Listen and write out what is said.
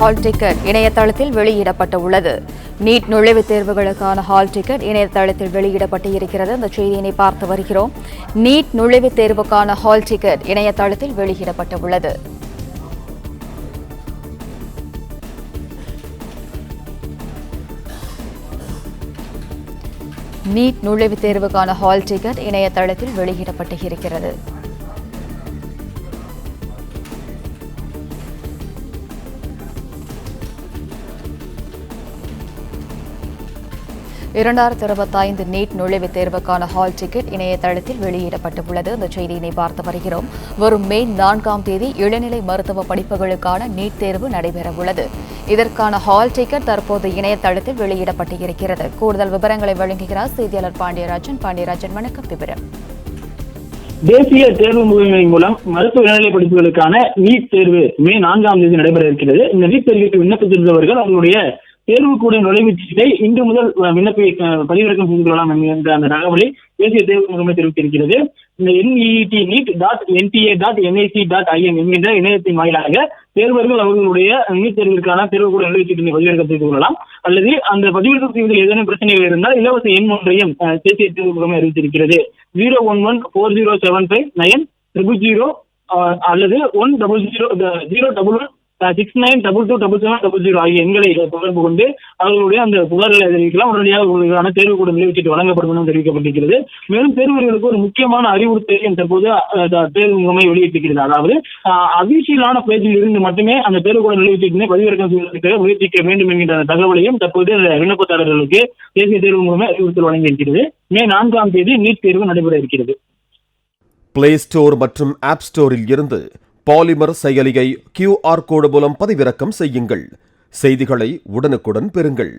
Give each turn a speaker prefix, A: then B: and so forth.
A: Hall ticket இணையதளத்தில் வெளியிடப்பட்டுள்ளது. NEET நுழைவுத் தேர்வுகளுக்கான ஹால் டிக்கெட் இணையதளத்தில் வெளியிடப்பட்டு இருக்கிறது. அந்த செய்தியினை பார்த்து வருகிறோம். நீட் நுழைவுத் தேர்வுக்கான ஹால் டிக்கெட் இணையதளத்தில் வெளியிடப்பட்டுள்ளது. நீட் நுழைவுத் தேர்வுக்கான ஹால் டிக்கெட் இணையதளத்தில் வெளியிடப்பட்டு இருக்கிறது. 2025 நீட் நுழைவுத் தேர்வுக்கான ஹால் டிக்கெட் இணையதளத்தில் வெளியிடப்பட்டுள்ளது. இந்த செய்தியினை பார்த்து வருகிறோம். வரும் மே 4ஆம் தேதி இளநிலை மருத்துவ படிப்புகளுக்கான நீட் தேர்வு நடைபெறவுள்ளது. இதற்கான ஹால் டிக்கெட் தற்போது இணையதளத்தில் வெளியிடப்பட்டு இருக்கிறது. கூடுதல் விவரங்களை வழங்குகிறார் செய்தியாளர் பாண்டியராஜன். பாண்டியராஜன், வணக்கம். விவரம்.
B: தேசிய தேர்வு முகமை மூலம் மருத்துவ இளநிலை படிப்புகளுக்கான நீட் தேர்வு மே 4ஆம் தேதி நடைபெற இருக்கிறது. இந்த நீட் தேர்வுக்கு விண்ணப்பித்திருந்தவர்கள் அவர்களுடைய தேர்வுக்கூட நுழைவுச்சீட்டை இன்று முதல் பதிவிறக்கம் செய்து கொள்ளலாம் என்கின்ற அந்த தகவலை தேசிய தேர்வு முகமை தெரிவித்திருக்கிறது. இந்த NEET.NTA.NIC.in என்கின்ற இணையத்தின் வாயிலாக தேர்வர்கள் அவர்களுடைய நீட் தேர்விற்கான தேர்வுக்கூட நுழைவுச்சீட்டினை பதிவிறக்கம் செய்து கொள்ளலாம். அல்லது அந்த பதிவிறக்கம் செய்வதில் ஏதேனும் பிரச்சனைகள் இருந்தால் இலவச எண் ஒன்றையும் தேசிய தேர்வு முகமை அறிவித்திருக்கிறது. 011407900 அல்லது 100 69227700 ஆகிய எண்களை தொடர்பு கொண்டு அவர்களுடைய அந்த புகார்களை தெரிவிக்கலாம். உடனடியாக அவர்களுக்கான தேர்வுக்கூட நுழைவுச்சீட்டு வழங்கப்படும் என தெரிவிக்கப்பட்டிருக்கிறது. மேலும் தேர்வர்களுக்கு ஒரு முக்கியமான அறிவுறுத்தலையும் தற்போது தேர்வு முகமை வெளியிட்டிருக்கிறது. அதாவது அபிஷியலான பேஜில் இருந்து மட்டுமே அந்த தேர்வுக்கூட நுழைவுச்சீட்டினை பதிவிறக்கம் செய்வதற்கு முயற்சிக்க வேண்டும் என்கின்ற தகவலையும் தற்போது விண்ணப்பதாரர்களுக்கு தேசிய தேர்வு முகமை அறிவுறுத்தல் வழங்கியிருக்கிறது. மே 4ஆம் தேதி நீட் தேர்வு நடைபெற இருக்கிறது.
C: பிளே ஸ்டோர் மற்றும் ஆப் ஸ்டோரில் இருந்து பாலிமர் செயலியை QR கோடு மூலம் பதிவிறக்கம் செய்யுங்கள். செய்திகளை உடனுக்குடன் பெறுங்கள்.